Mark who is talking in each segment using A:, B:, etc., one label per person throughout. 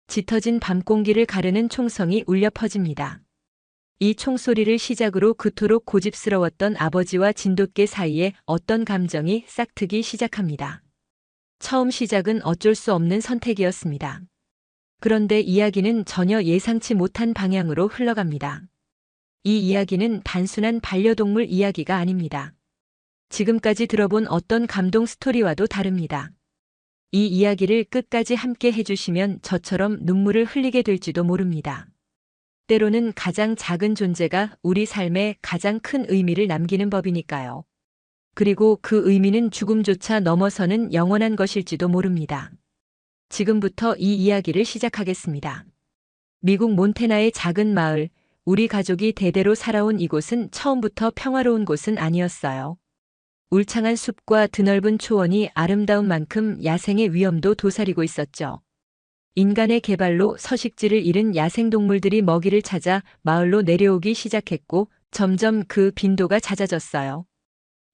A: 짙어진 밤 공기를 가르는 총성이 울려 퍼집니다. 이 총소리를 시작으로 그토록 고집스러웠던 아버지와 진돗개 사이에 어떤 감정이 싹트기 시작합니다. 처음 시작은 어쩔 수 없는 선택이었습니다. 그런데 이야기는 전혀 예상치 못한 방향으로 흘러갑니다. 이 이야기는 단순한 반려동물 이야기가 아닙니다. 지금까지 들어본 어떤 감동 스토리와도 다릅니다. 이 이야기를 끝까지 함께 해주시면 저처럼 눈물을 흘리게 될지도 모릅니다. 때로는 가장 작은 존재가 우리 삶에 가장 큰 의미를 남기는 법이니까요. 그리고 그 의미는 죽음조차 넘어서는 영원한 것일지도 모릅니다. 지금부터 이 이야기를 시작하겠습니다. 미국 몬태나의 작은 마을, 우리 가족이 대대로 살아온 이곳은 처음부터 평화로운 곳은 아니었어요. 울창한 숲과 드넓은 초원이 아름다운 만큼 야생의 위험도 도사리고 있었죠. 인간의 개발로 서식지를 잃은 야생동물들이 먹이를 찾아 마을로 내려오기 시작했고 점점 그 빈도가 잦아졌어요.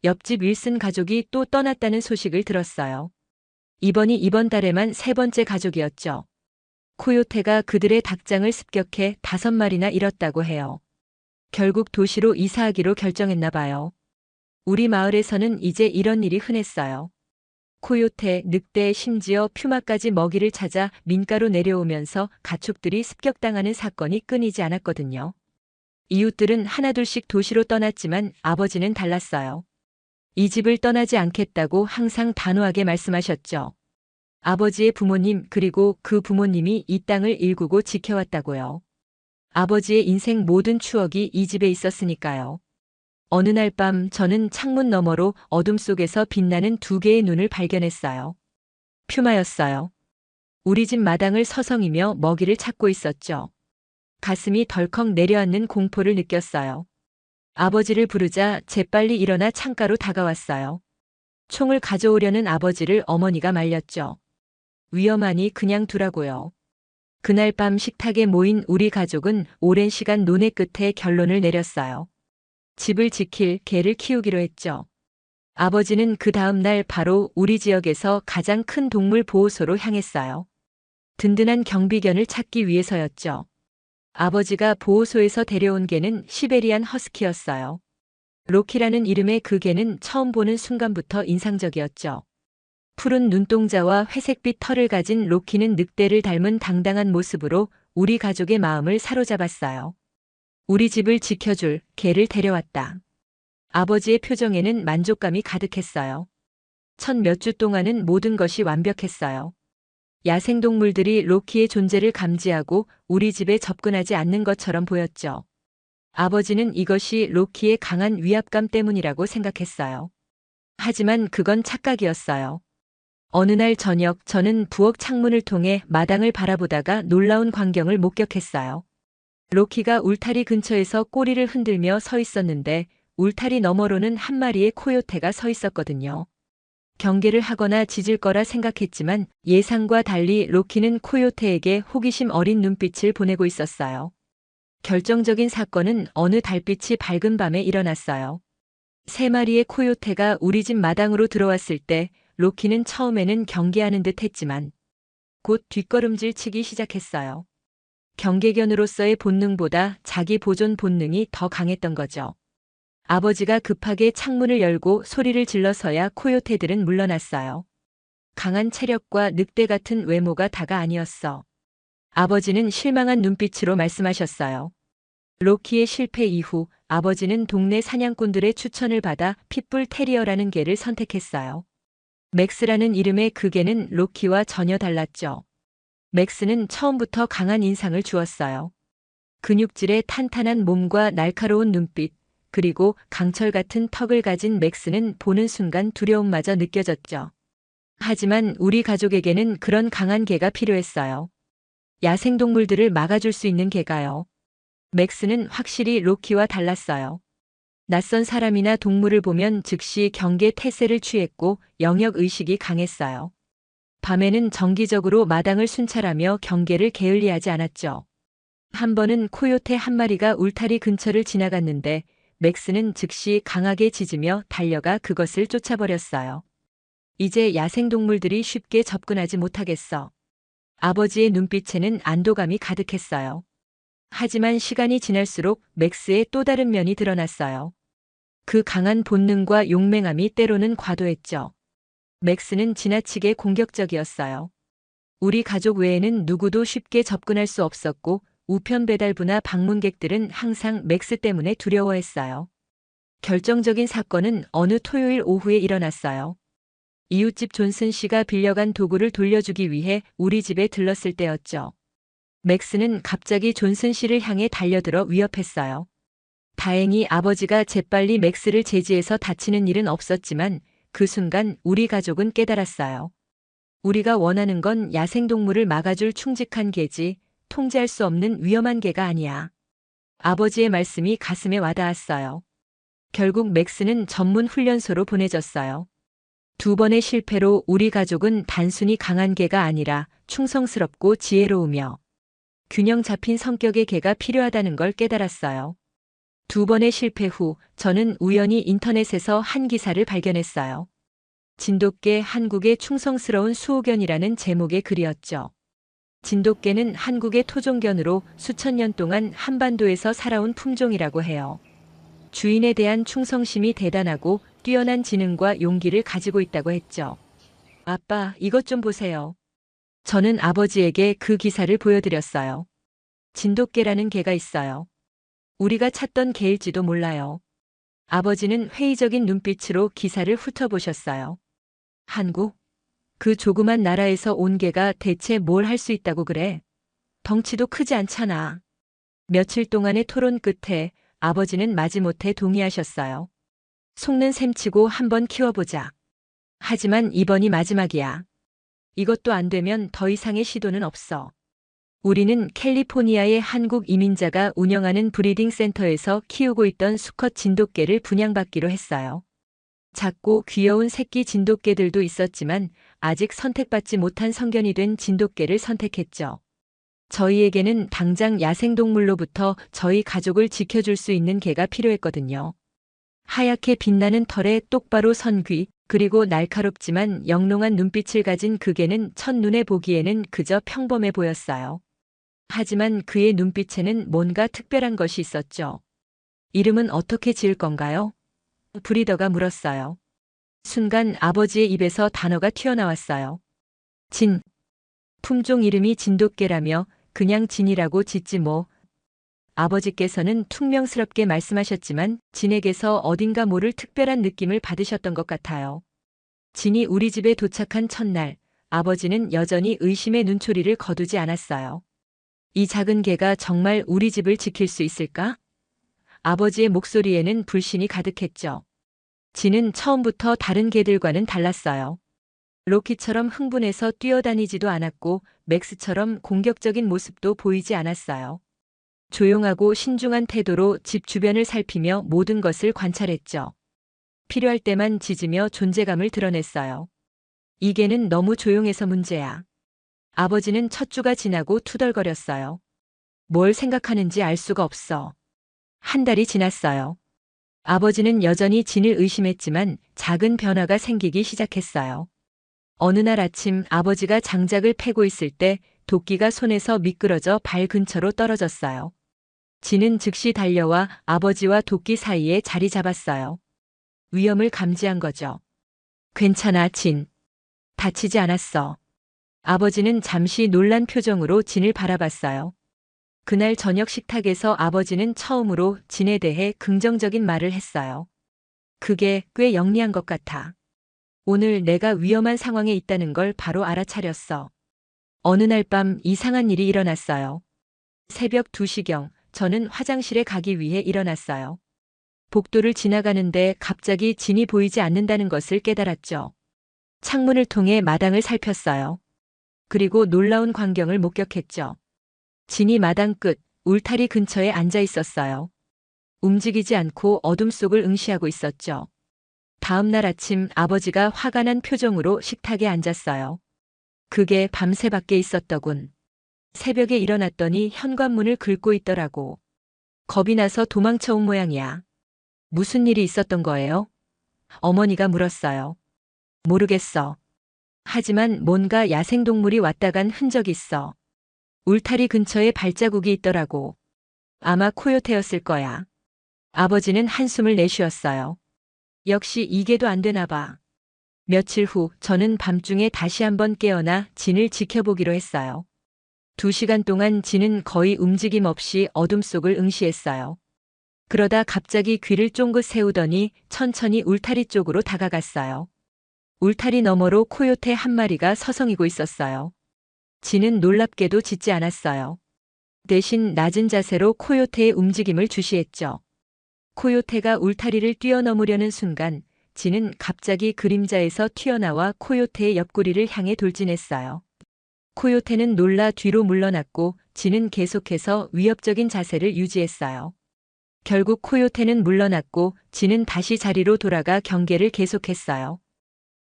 A: 옆집 윌슨 가족이 또 떠났다는 소식을 들었어요. 이번이 이번 달에만 3번째 가족이었죠. 코요테가 그들의 닭장을 습격해 5마리나 잃었다고 해요. 결국 도시로 이사하기로 결정했나 봐요. 우리 마을에서는 이제 이런 일이 흔했어요. 코요테, 늑대, 심지어 퓨마까지 먹이를 찾아 민가로 내려오면서 가축들이 습격당하는 사건이 끊이지 않았거든요. 이웃들은 하나둘씩 도시로 떠났지만 아버지는 달랐어요. 이 집을 떠나지 않겠다고 항상 단호하게 말씀하셨죠. 아버지의 부모님 그리고 그 부모님이 이 땅을 일구고 지켜왔다고요. 아버지의 인생 모든 추억이 이 집에 있었으니까요. 어느 날 밤 저는 창문 너머로 어둠 속에서 빛나는 2개의 눈을 발견했어요. 퓨마였어요. 우리 집 마당을 서성이며 먹이를 찾고 있었죠. 가슴이 덜컥 내려앉는 공포를 느꼈어요. 아버지를 부르자 재빨리 일어나 창가로 다가왔어요. 총을 가져오려는 아버지를 어머니가 말렸죠. 위험하니 그냥 두라고요. 그날 밤 식탁에 모인 우리 가족은 오랜 시간 논의 끝에 결론을 내렸어요. 집을 지킬 개를 키우기로 했죠. 아버지는 그 다음 날 바로 우리 지역에서 가장 큰 동물 보호소로 향했어요. 든든한 경비견을 찾기 위해서였죠. 아버지가 보호소에서 데려온 개는 시베리안 허스키였어요. 로키라는 이름의 그 개는 처음 보는 순간부터 인상적이었죠. 푸른 눈동자와 회색빛 털을 가진 로키는 늑대를 닮은 당당한 모습으로 우리 가족의 마음을 사로잡았어요. 우리 집을 지켜줄 개를 데려왔다. 아버지의 표정에는 만족감이 가득했어요. 첫 몇 주 동안은 모든 것이 완벽했어요. 야생동물들이 로키의 존재를 감지하고 우리 집에 접근하지 않는 것처럼 보였죠. 아버지는 이것이 로키의 강한 위압감 때문이라고 생각했어요. 하지만 그건 착각이었어요. 어느 날 저녁 저는 부엌 창문을 통해 마당을 바라보다가 놀라운 광경을 목격했어요. 로키가 울타리 근처에서 꼬리를 흔들며 서 있었는데 울타리 너머로는 한 마리의 코요테가 서 있었거든요. 경계를 하거나 짖을 거라 생각했지만 예상과 달리 로키는 코요테에게 호기심 어린 눈빛을 보내고 있었어요. 결정적인 사건은 어느 달빛이 밝은 밤에 일어났어요. 3마리의 코요테가 우리 집 마당으로 들어왔을 때 로키는 처음에는 경계하는 듯 했지만 곧 뒷걸음질 치기 시작했어요. 경계견으로서의 본능보다 자기 보존 본능이 더 강했던 거죠. 아버지가 급하게 창문을 열고 소리를 질러서야 코요테들은 물러났어요. 강한 체력과 늑대 같은 외모가 다가 아니었어. 아버지는 실망한 눈빛으로 말씀하셨어요. 로키의 실패 이후 아버지는 동네 사냥꾼들의 추천을 받아 핏불 테리어라는 개를 선택했어요. 맥스라는 이름의 그 개는 로키와 전혀 달랐죠. 맥스는 처음부터 강한 인상을 주었어요. 근육질의 탄탄한 몸과 날카로운 눈빛, 그리고 강철 같은 턱을 가진 맥스는 보는 순간 두려움마저 느껴졌죠. 하지만 우리 가족에게는 그런 강한 개가 필요했어요. 야생동물들을 막아줄 수 있는 개가요. 맥스는 확실히 로키와 달랐어요. 낯선 사람이나 동물을 보면 즉시 경계 태세를 취했고 영역의식이 강했어요. 밤에는 정기적으로 마당을 순찰하며 경계를 게을리하지 않았죠. 한 번은 코요테 한 마리가 울타리 근처를 지나갔는데 맥스는 즉시 강하게 짖으며 달려가 그것을 쫓아버렸어요. 이제 야생동물들이 쉽게 접근하지 못하겠어. 아버지의 눈빛에는 안도감이 가득했어요. 하지만 시간이 지날수록 맥스의 또 다른 면이 드러났어요. 그 강한 본능과 용맹함이 때로는 과도했죠. 맥스는 지나치게 공격적이었어요. 우리 가족 외에는 누구도 쉽게 접근할 수 없었고 우편 배달부나 방문객들은 항상 맥스 때문에 두려워했어요. 결정적인 사건은 어느 토요일 오후에 일어났어요. 이웃집 존슨 씨가 빌려간 도구를 돌려주기 위해 우리 집에 들렀을 때였죠. 맥스는 갑자기 존슨 씨를 향해 달려들어 위협했어요. 다행히 아버지가 재빨리 맥스를 제지해서 다치는 일은 없었지만 그 순간 우리 가족은 깨달았어요. 우리가 원하는 건 야생동물을 막아줄 충직한 개지, 통제할 수 없는 위험한 개가 아니야. 아버지의 말씀이 가슴에 와닿았어요. 결국 맥스는 전문 훈련소로 보내졌어요. 2번의 실패로 우리 가족은 단순히 강한 개가 아니라 충성스럽고 지혜로우며 균형 잡힌 성격의 개가 필요하다는 걸 깨달았어요. 2번의 실패 후 저는 우연히 인터넷에서 한 기사를 발견했어요. 진돗개 한국의 충성스러운 수호견이라는 제목의 글이었죠. 진돗개는 한국의 토종견으로 수천 년 동안 한반도에서 살아온 품종이라고 해요. 주인에 대한 충성심이 대단하고 뛰어난 지능과 용기를 가지고 있다고 했죠. 아빠, 이것 좀 보세요. 저는 아버지에게 그 기사를 보여드렸어요. 진돗개라는 개가 있어요. 우리가 찾던 개일지도 몰라요. 아버지는 회의적인 눈빛으로 기사를 훑어보셨어요. 한국? 그 조그만 나라에서 온 개가 대체 뭘 할 수 있다고 그래? 덩치도 크지 않잖아. 며칠 동안의 토론 끝에 아버지는 마지못해 동의하셨어요. 속는 셈치고 한번 키워보자. 하지만 이번이 마지막이야. 이것도 안 되면 더 이상의 시도는 없어. 우리는 캘리포니아의 한국 이민자가 운영하는 브리딩 센터에서 키우고 있던 수컷 진돗개를 분양받기로 했어요. 작고 귀여운 새끼 진돗개들도 있었지만 아직 선택받지 못한 성견이 된 진돗개를 선택했죠. 저희에게는 당장 야생동물로부터 저희 가족을 지켜줄 수 있는 개가 필요했거든요. 하얗게 빛나는 털에 똑바로 선 귀, 그리고 날카롭지만 영롱한 눈빛을 가진 그 개는 첫눈에 보기에는 그저 평범해 보였어요. 하지만 그의 눈빛에는 뭔가 특별한 것이 있었죠. 이름은 어떻게 지을 건가요? 브리더가 물었어요. 순간 아버지의 입에서 단어가 튀어나왔어요. 진. 품종 이름이 진돗개라며 그냥 진이라고 짓지 뭐. 아버지께서는 퉁명스럽게 말씀하셨지만 진에게서 어딘가 모를 특별한 느낌을 받으셨던 것 같아요. 진이 우리 집에 도착한 첫날, 아버지는 여전히 의심의 눈초리를 거두지 않았어요. 이 작은 개가 정말 우리 집을 지킬 수 있을까? 아버지의 목소리에는 불신이 가득했죠. 진은 처음부터 다른 개들과는 달랐어요. 로키처럼 흥분해서 뛰어다니지도 않았고 맥스처럼 공격적인 모습도 보이지 않았어요. 조용하고 신중한 태도로 집 주변을 살피며 모든 것을 관찰했죠. 필요할 때만 짖으며 존재감을 드러냈어요. 이 개는 너무 조용해서 문제야. 아버지는 첫 주가 지나고 투덜거렸어요. 뭘 생각하는지 알 수가 없어. 한 달이 지났어요. 아버지는 여전히 진을 의심했지만 작은 변화가 생기기 시작했어요. 어느 날 아침 아버지가 장작을 패고 있을 때 도끼가 손에서 미끄러져 발 근처로 떨어졌어요. 진은 즉시 달려와 아버지와 도끼 사이에 자리 잡았어요. 위험을 감지한 거죠. 괜찮아, 진. 다치지 않았어. 아버지는 잠시 놀란 표정으로 진을 바라봤어요. 그날 저녁 식탁에서 아버지는 처음으로 진에 대해 긍정적인 말을 했어요. 그게 꽤 영리한 것 같아. 오늘 내가 위험한 상황에 있다는 걸 바로 알아차렸어. 어느 날 밤 이상한 일이 일어났어요. 새벽 2시경 저는 화장실에 가기 위해 일어났어요. 복도를 지나가는데 갑자기 진이 보이지 않는다는 것을 깨달았죠. 창문을 통해 마당을 살폈어요. 그리고 놀라운 광경을 목격했죠. 진이 마당 끝 울타리 근처에 앉아 있었어요. 움직이지 않고 어둠 속을 응시하고 있었죠. 다음 날 아침 아버지가 화가 난 표정으로 식탁에 앉았어요. 그게 밤새 밖에 있었더군. 새벽에 일어났더니 현관문을 긁고 있더라고. 겁이 나서 도망쳐 온 모양이야. 무슨 일이 있었던 거예요? 어머니가 물었어요. 모르겠어. 하지만 뭔가 야생동물이 왔다 간 흔적이 있어. 울타리 근처에 발자국이 있더라고. 아마 코요테였을 거야. 아버지는 한숨을 내쉬었어요. 역시 이게도 안 되나 봐. 며칠 후 저는 밤중에 다시 한번 깨어나 진을 지켜보기로 했어요. 2시간 동안 진은 거의 움직임 없이 어둠 속을 응시했어요. 그러다 갑자기 귀를 쫑긋 세우더니 천천히 울타리 쪽으로 다가갔어요. 울타리 너머로 코요테 한 마리가 서성이고 있었어요. 진은 놀랍게도 짖지 않았어요. 대신 낮은 자세로 코요테의 움직임을 주시했죠. 코요테가 울타리를 뛰어넘으려는 순간 진은 갑자기 그림자에서 튀어나와 코요테의 옆구리를 향해 돌진했어요. 코요테는 놀라 뒤로 물러났고 진은 계속해서 위협적인 자세를 유지했어요. 결국 코요테는 물러났고 진은 다시 자리로 돌아가 경계를 계속했어요.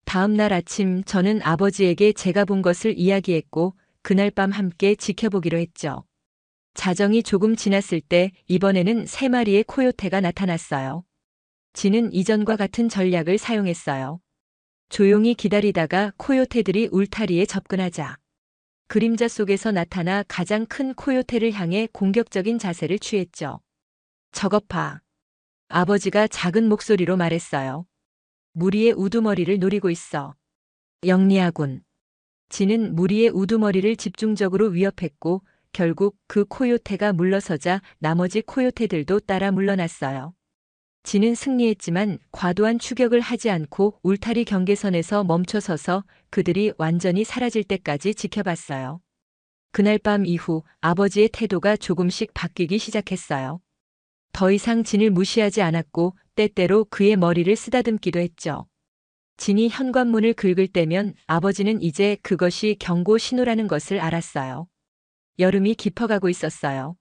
A: 다음 날 아침 저는 아버지에게 제가 본 것을 이야기했고 그날 밤 함께 지켜보기로 했죠. 자정이 조금 지났을 때 이번에는 3마리의 코요테가 나타났어요. 진은 이전과 같은 전략을 사용했어요. 조용히 기다리다가 코요테들이 울타리에 접근하자 그림자 속에서 나타나 가장 큰 코요테를 향해 공격적인 자세를 취했죠. 저것 봐. 아버지가 작은 목소리로 말했어요. 무리의 우두머리를 노리고 있어. 영리하군. 진은 무리의 우두머리를 집중적으로 위협했고 결국 그 코요테가 물러서자 나머지 코요테들도 따라 물러났어요. 진은 승리했지만 과도한 추격을 하지 않고 울타리 경계선에서 멈춰서서 그들이 완전히 사라질 때까지 지켜봤어요. 그날 밤 이후 아버지의 태도가 조금씩 바뀌기 시작했어요. 더 이상 진을 무시하지 않았고 때때로 그의 머리를 쓰다듬기도 했죠. 진이 현관문을 긁을 때면 아버지는 이제 그것이 경고 신호라는 것을 알았어요. 여름이 깊어가고 있었어요.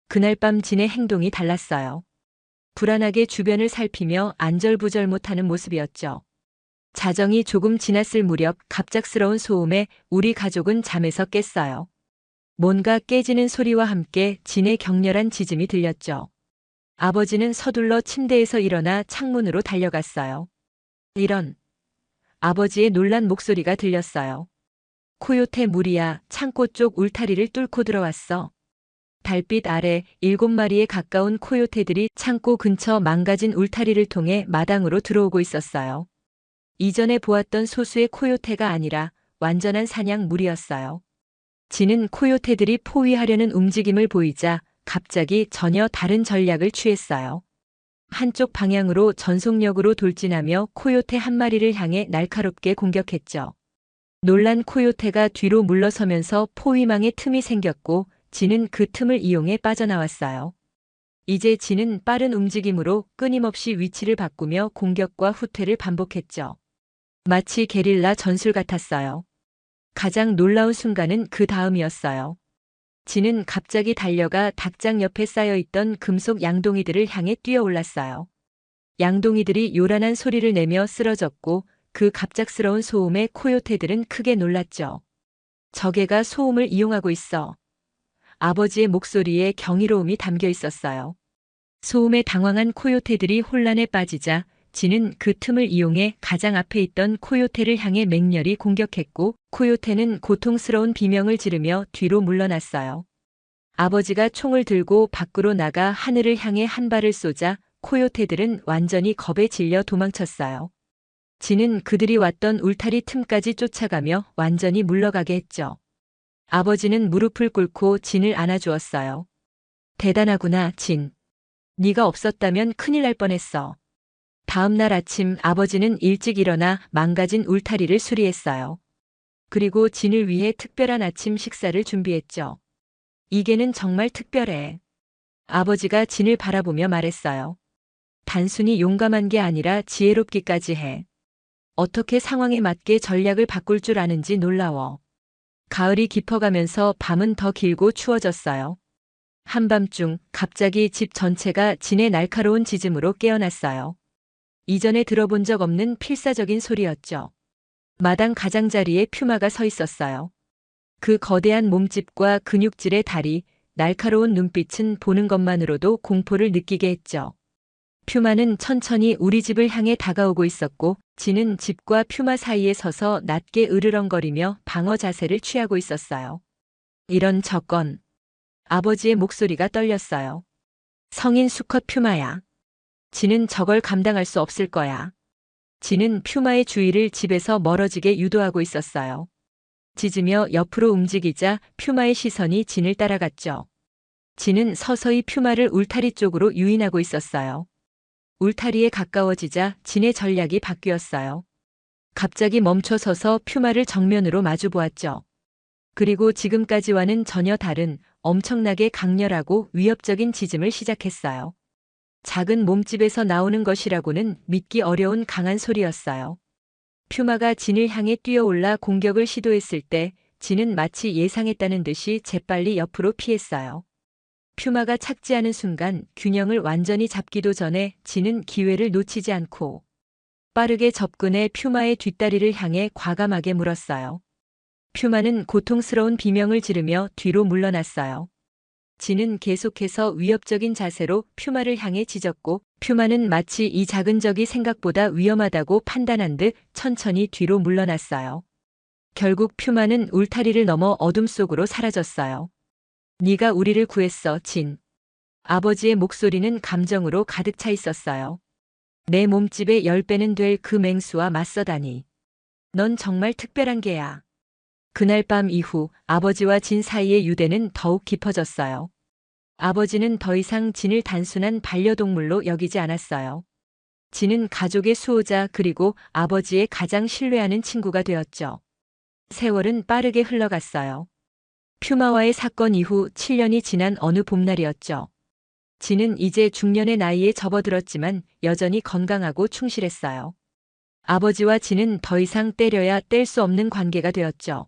A: 그날 밤 진의 행동이 달랐어요. 불안하게 주변을 살피며 안절부절 못하는 모습이었죠. 자정이 조금 지났을 무렵 갑작스러운 소음에 우리 가족은 잠에서 깼어요. 뭔가 깨지는 소리와 함께 진의 격렬한 짖음이 들렸죠. 아버지는 서둘러 침대에서 일어나 창문으로 달려갔어요. 이런. 아버지의 놀란 목소리가 들렸어요. 코요테 무리야, 창고 쪽 울타리를 뚫고 들어왔어. 달빛 아래 7마리에 가까운 코요테들이 창고 근처 망가진 울타리를 통해 마당으로 들어오고 있었어요. 이전에 보았던 소수의 코요테가 아니라 완전한 사냥 무리였어요. 진은 코요테들이 포위하려는 움직임을 보이자 갑자기 전혀 다른 전략을 취했어요. 한쪽 방향으로 전속력으로 돌진하며 코요테 한 마리를 향해 날카롭게 공격했죠. 놀란 코요테가 뒤로 물러서면서 포위망에 틈이 생겼고 진은 그 틈을 이용해 빠져나왔어요. 이제 진은 빠른 움직임으로 끊임없이 위치를 바꾸며 공격과 후퇴를 반복했죠. 마치 게릴라 전술 같았어요. 가장 놀라운 순간은 그 다음이었어요. 진은 갑자기 달려가 닭장 옆에 쌓여있던 금속 양동이들을 향해 뛰어올랐어요. 양동이들이 요란한 소리를 내며 쓰러졌고 그 갑작스러운 소음에 코요테들은 크게 놀랐죠. 적애가 소음을 이용하고 있어. 아버지의 목소리에 경이로움이 담겨 있었어요. 소음에 당황한 코요테들이 혼란에 빠지자 진은 그 틈을 이용해 가장 앞에 있던 코요테를 향해 맹렬히 공격했고 코요테는 고통스러운 비명을 지르며 뒤로 물러났어요. 아버지가 총을 들고 밖으로 나가 하늘을 향해 한 발을 쏘자 코요테들은 완전히 겁에 질려 도망쳤어요. 진은 그들이 왔던 울타리 틈까지 쫓아가며 완전히 물러가게 했죠. 아버지는 무릎을 꿇고 진을 안아주었어요. 대단하구나, 진. 네가 없었다면 큰일 날 뻔했어. 다음 날 아침 아버지는 일찍 일어나 망가진 울타리를 수리했어요. 그리고 진을 위해 특별한 아침 식사를 준비했죠. 이게는 정말 특별해. 아버지가 진을 바라보며 말했어요. 단순히 용감한 게 아니라 지혜롭기까지 해. 어떻게 상황에 맞게 전략을 바꿀 줄 아는지 놀라워. 가을이 깊어가면서 밤은 더 길고 추워졌어요. 한밤중 갑자기 집 전체가 진의 날카로운 짖음으로 깨어났어요. 이전에 들어본 적 없는 필사적인 소리였죠. 마당 가장자리에 퓨마가 서 있었어요. 그 거대한 몸집과 근육질의 다리, 날카로운 눈빛은 보는 것만으로도 공포를 느끼게 했죠. 퓨마는 천천히 우리 집을 향해 다가오고 있었고 진은 집과 퓨마 사이에 서서 낮게 으르렁거리며 방어 자세를 취하고 있었어요. 이런 저건. 아버지의 목소리가 떨렸어요. 성인 수컷 퓨마야. 진은 저걸 감당할 수 없을 거야. 진은 퓨마의 주의를 집에서 멀어지게 유도하고 있었어요. 짖으며 옆으로 움직이자 퓨마의 시선이 진을 따라갔죠. 진은 서서히 퓨마를 울타리 쪽으로 유인하고 있었어요. 울타리에 가까워지자 진의 전략이 바뀌었어요. 갑자기 멈춰서서 퓨마를 정면으로 마주 보았죠. 그리고 지금까지와는 전혀 다른 엄청나게 강렬하고 위협적인 짖음을 시작했어요. 작은 몸집에서 나오는 것이라고는 믿기 어려운 강한 소리였어요. 퓨마가 진을 향해 뛰어올라 공격을 시도했을 때 진은 마치 예상했다는 듯이 재빨리 옆으로 피했어요. 퓨마가 착지하는 순간 균형을 완전히 잡기도 전에 진은 기회를 놓치지 않고 빠르게 접근해 퓨마의 뒷다리를 향해 과감하게 물었어요. 퓨마는 고통스러운 비명을 지르며 뒤로 물러났어요. 진은 계속해서 위협적인 자세로 퓨마를 향해 짖었고 퓨마는 마치 이 작은 적이 생각보다 위험하다고 판단한 듯 천천히 뒤로 물러났어요. 결국 퓨마는 울타리를 넘어 어둠 속으로 사라졌어요. 네가 우리를 구했어, 진. 아버지의 목소리는 감정으로 가득 차 있었어요. 내 몸집의 10배는 될 그 맹수와 맞서다니. 넌 정말 특별한 개야. 그날 밤 이후 아버지와 진 사이의 유대는 더욱 깊어졌어요. 아버지는 더 이상 진을 단순한 반려동물로 여기지 않았어요. 진은 가족의 수호자 그리고 아버지의 가장 신뢰하는 친구가 되었죠. 세월은 빠르게 흘러갔어요. 퓨마와의 사건 이후 7년이 지난 어느 봄날이었죠. 진은 이제 중년의 나이에 접어들었지만 여전히 건강하고 충실했어요. 아버지와 진은 더 이상 때려야 뗄 수 없는 관계가 되었죠.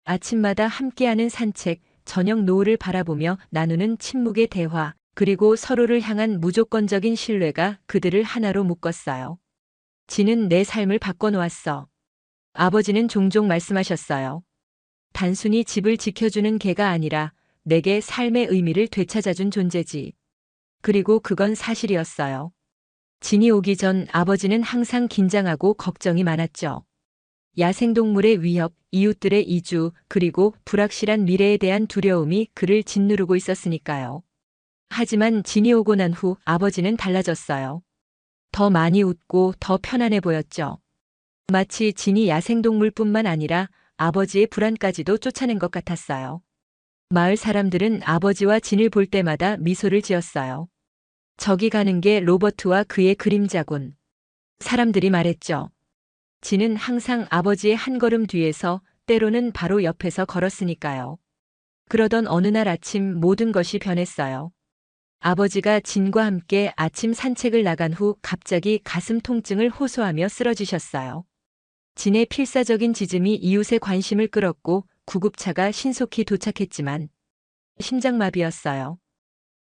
A: 아침마다 함께하는 산책, 저녁 노을을 바라보며 나누는 침묵의 대화, 그리고 서로를 향한 무조건적인 신뢰가 그들을 하나로 묶었어요. 진은 내 삶을 바꿔놓았어. 아버지는 종종 말씀하셨어요. 단순히 집을 지켜주는 개가 아니라 내게 삶의 의미를 되찾아준 존재지. 그리고 그건 사실이었어요. 진이 오기 전 아버지는 항상 긴장하고 걱정이 많았죠. 야생동물의 위협, 이웃들의 이주, 그리고 불확실한 미래에 대한 두려움이 그를 짓누르고 있었으니까요. 하지만 진이 오고 난 후 아버지는 달라졌어요. 더 많이 웃고 더 편안해 보였죠. 마치 진이 야생동물뿐만 아니라 아버지의 불안까지도 쫓아낸 것 같았어요. 마을 사람들은 아버지와 진을 볼 때마다 미소를 지었어요. 저기 가는 게 로버트와 그의 그림자군. 사람들이 말했죠. 진은 항상 아버지의 한 걸음 뒤에서 때로는 바로 옆에서 걸었으니까요. 그러던 어느 날 아침 모든 것이 변했어요. 아버지가 진과 함께 아침 산책을 나간 후 갑자기 가슴 통증을 호소하며 쓰러지셨어요. 진의 필사적인 짖음이 이웃의 관심을 끌었고 구급차가 신속히 도착했지만 심장마비였어요.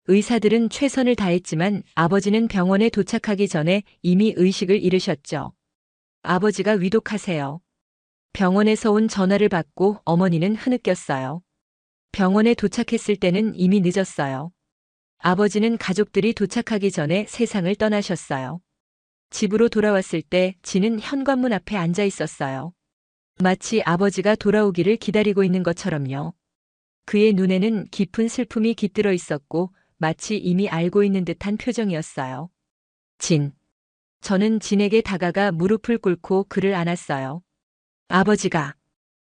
A: 의사들은 최선을 다했지만 아버지는 병원에 도착하기 전에 이미 의식을 잃으셨죠. 아버지가 위독하세요. 병원에서 온 전화를 받고 어머니는 흐느꼈어요. 병원에 도착했을 때는 이미 늦었어요. 아버지는 가족들이 도착하기 전에 세상을 떠나셨어요. 집으로 돌아왔을 때 진은 현관문 앞에 앉아 있었어요. 마치 아버지가 돌아오기를 기다리고 있는 것처럼요. 그의 눈에는 깊은 슬픔이 깃들어 있었고 마치 이미 알고 있는 듯한 표정이었어요. 진. 저는 진에게 다가가 무릎을 꿇고 그를 안았어요.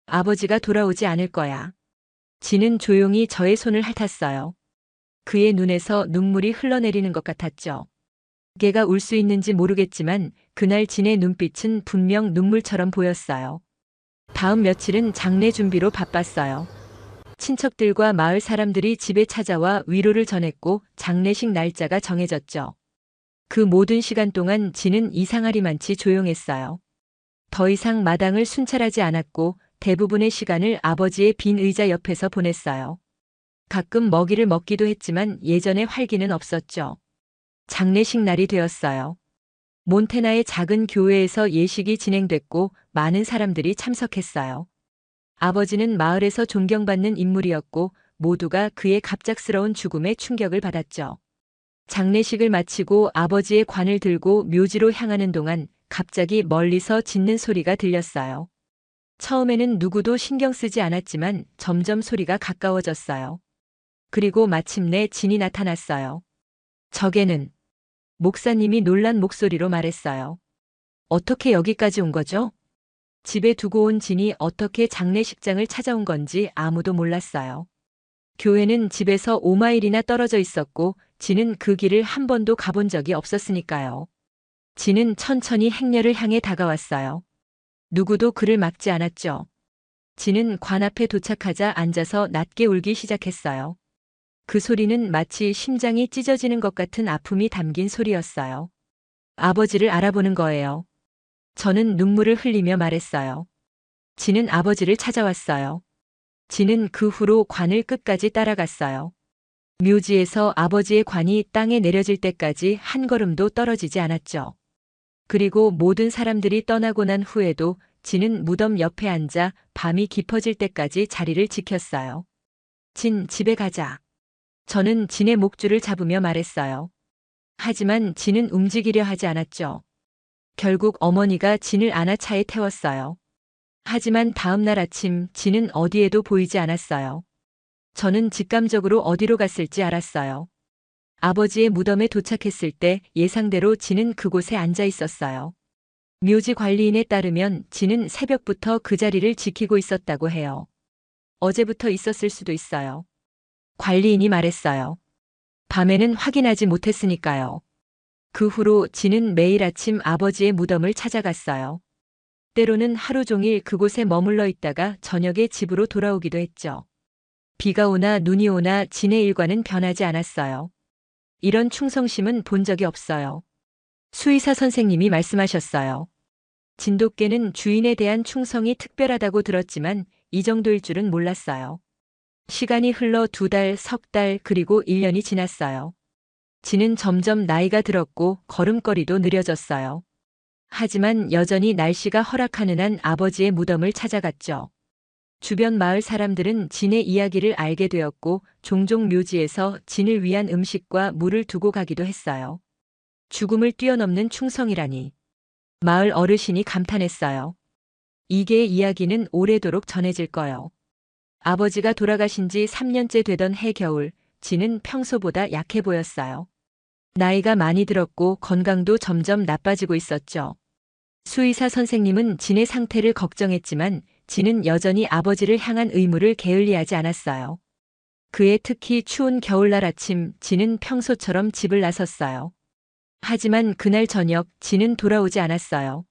A: 아버지가 돌아오지 않을 거야. 진은 조용히 저의 손을 핥았어요. 그의 눈에서 눈물이 흘러내리는 것 같았죠. 개가 울 수 있는지 모르겠지만 그날 진의 눈빛은 분명 눈물처럼 보였어요. 다음 며칠은 장례 준비로 바빴어요. 친척들과 마을 사람들이 집에 찾아와 위로를 전했고 장례식 날짜가 정해졌죠. 그 모든 시간 동안 진은 이상하리만치 조용했어요. 더 이상 마당을 순찰하지 않았고 대부분의 시간을 아버지의 빈 의자 옆에서 보냈어요. 가끔 먹이를 먹기도 했지만 예전의 활기는 없었죠. 장례식 날이 되었어요. 몬테나의 작은 교회에서 예식이 진행됐고 많은 사람들이 참석했어요. 아버지는 마을에서 존경받는 인물이었고 모두가 그의 갑작스러운 죽음에 충격을 받았죠. 장례식을 마치고 아버지의 관을 들고 묘지로 향하는 동안 갑자기 멀리서 짖는 소리가 들렸어요. 처음에는 누구도 신경 쓰지 않았지만 점점 소리가 가까워졌어요. 그리고 마침내 진이 나타났어요. 적에는 목사님이 놀란 목소리로 말했어요. 어떻게 여기까지 온 거죠? 집에 두고 온 진이 어떻게 장례식장을 찾아온 건지 아무도 몰랐어요. 교회는 집에서 5마일이나 떨어져 있었고 진은 그 길을 한 번도 가본 적이 없었으니까요. 진은 천천히 행렬을 향해 다가왔어요. 누구도 그를 막지 않았죠. 진은 관 앞에 도착하자 앉아서 낮게 울기 시작했어요. 그 소리는 마치 심장이 찢어지는 것 같은 아픔이 담긴 소리였어요. 아버지를 알아보는 거예요. 저는 눈물을 흘리며 말했어요. 진은 아버지를 찾아왔어요. 진은 그 후로 관을 끝까지 따라갔어요. 묘지에서 아버지의 관이 땅에 내려질 때까지 한 걸음도 떨어지지 않았죠. 그리고 모든 사람들이 떠나고 난 후에도 진은 무덤 옆에 앉아 밤이 깊어질 때까지 자리를 지켰어요. 진, 집에 가자. 저는 진의 목줄을 잡으며 말했어요. 하지만 진은 움직이려 하지 않았죠. 결국 어머니가 진을 안아 차에 태웠어요. 하지만 다음 날 아침 진은 어디에도 보이지 않았어요. 저는 직감적으로 어디로 갔을지 알았어요. 아버지의 무덤에 도착했을 때 예상대로 진은 그곳에 앉아 있었어요. 묘지 관리인에 따르면 진은 새벽부터 그 자리를 지키고 있었다고 해요. 어제부터 있었을 수도 있어요. 관리인이 말했어요. 밤에는 확인하지 못했으니까요. 그 후로 진은 매일 아침 아버지의 무덤을 찾아갔어요. 때로는 하루 종일 그곳에 머물러 있다가 저녁에 집으로 돌아오기도 했죠. 비가 오나 눈이 오나 진의 일과는 변하지 않았어요. 이런 충성심은 본 적이 없어요. 수의사 선생님이 말씀하셨어요. 진돗개는 주인에 대한 충성이 특별하다고 들었지만 이 정도일 줄은 몰랐어요. 시간이 흘러 2달, 석 달, 그리고 1년이 지났어요. 진은 점점 나이가 들었고 걸음걸이도 느려졌어요. 하지만 여전히 날씨가 허락하는 한 아버지의 무덤을 찾아갔죠. 주변 마을 사람들은 진의 이야기를 알게 되었고 종종 묘지에서 진을 위한 음식과 물을 두고 가기도 했어요. 죽음을 뛰어넘는 충성이라니. 마을 어르신이 감탄했어요. 이계의 이야기는 오래도록 전해질 거요. 아버지가 돌아가신 지 3년째 되던 해겨울, 진은 평소보다 약해 보였어요. 나이가 많이 들었고 건강도 점점 나빠지고 있었죠. 수의사 선생님은 진의 상태를 걱정했지만 진은 여전히 아버지를 향한 의무를 게을리하지 않았어요. 그해 특히 추운 겨울날 아침 진은 평소처럼 집을 나섰어요. 하지만 그날 저녁 진은 돌아오지 않았어요.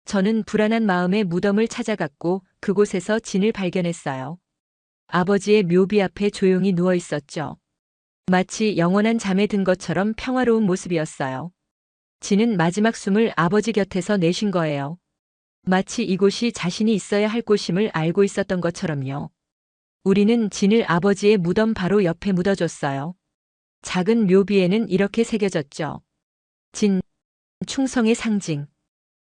A: 저는 불안한 마음에 무덤을 찾아갔고 그곳에서 진을 발견했어요. 아버지의 묘비 앞에 조용히 누워 있었죠. 마치 영원한 잠에 든 것처럼 평화로운 모습이었어요. 진은 마지막 숨을 아버지 곁에서 내쉰 거예요. 마치 이곳이 자신이 있어야 할 곳임을 알고 있었던 것처럼요. 우리는 진을 아버지의 무덤 바로 옆에 묻어줬어요. 작은 묘비에는 이렇게 새겨졌죠. 진, 충성의 상징.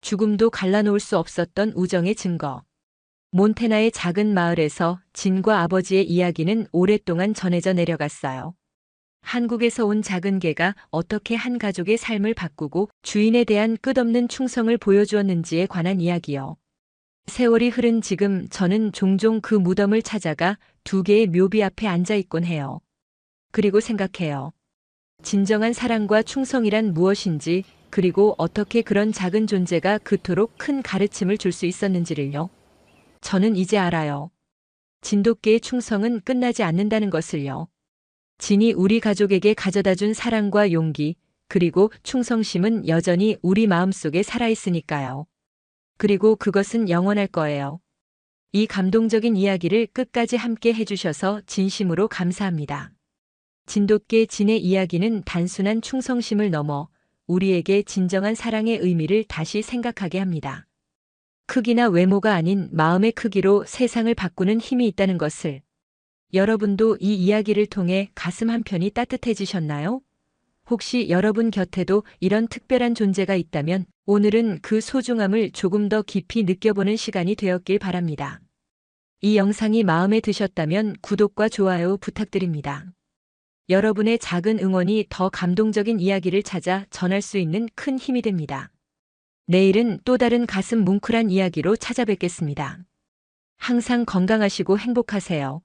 A: 죽음도 갈라놓을 수 없었던 우정의 증거. 몬테나의 작은 마을에서 진과 아버지의 이야기는 오랫동안 전해져 내려갔어요. 한국에서 온 작은 개가 어떻게 한 가족의 삶을 바꾸고 주인에 대한 끝없는 충성을 보여주었는지에 관한 이야기요. 세월이 흐른 지금 저는 종종 그 무덤을 찾아가 2개의 묘비 앞에 앉아 있곤 해요. 그리고 생각해요. 진정한 사랑과 충성이란 무엇인지, 그리고 어떻게 그런 작은 존재가 그토록 큰 가르침을 줄 수 있었는지를요. 저는 이제 알아요. 진돗개의 충성은 끝나지 않는다는 것을요. 진이 우리 가족에게 가져다 준 사랑과 용기, 그리고 충성심은 여전히 우리 마음속에 살아있으니까요. 그리고 그것은 영원할 거예요. 이 감동적인 이야기를 끝까지 함께 해주셔서 진심으로 감사합니다. 진돗개 진의 이야기는 단순한 충성심을 넘어 우리에게 진정한 사랑의 의미를 다시 생각하게 합니다. 크기나 외모가 아닌 마음의 크기로 세상을 바꾸는 힘이 있다는 것을. 여러분도 이 이야기를 통해 가슴 한편이 따뜻해지셨나요? 혹시 여러분 곁에도 이런 특별한 존재가 있다면 오늘은 그 소중함을 조금 더 깊이 느껴보는 시간이 되었길 바랍니다. 이 영상이 마음에 드셨다면 구독과 좋아요 부탁드립니다. 여러분의 작은 응원이 더 감동적인 이야기를 찾아 전할 수 있는 큰 힘이 됩니다. 내일은 또 다른 가슴 뭉클한 이야기로 찾아뵙겠습니다. 항상 건강하시고 행복하세요.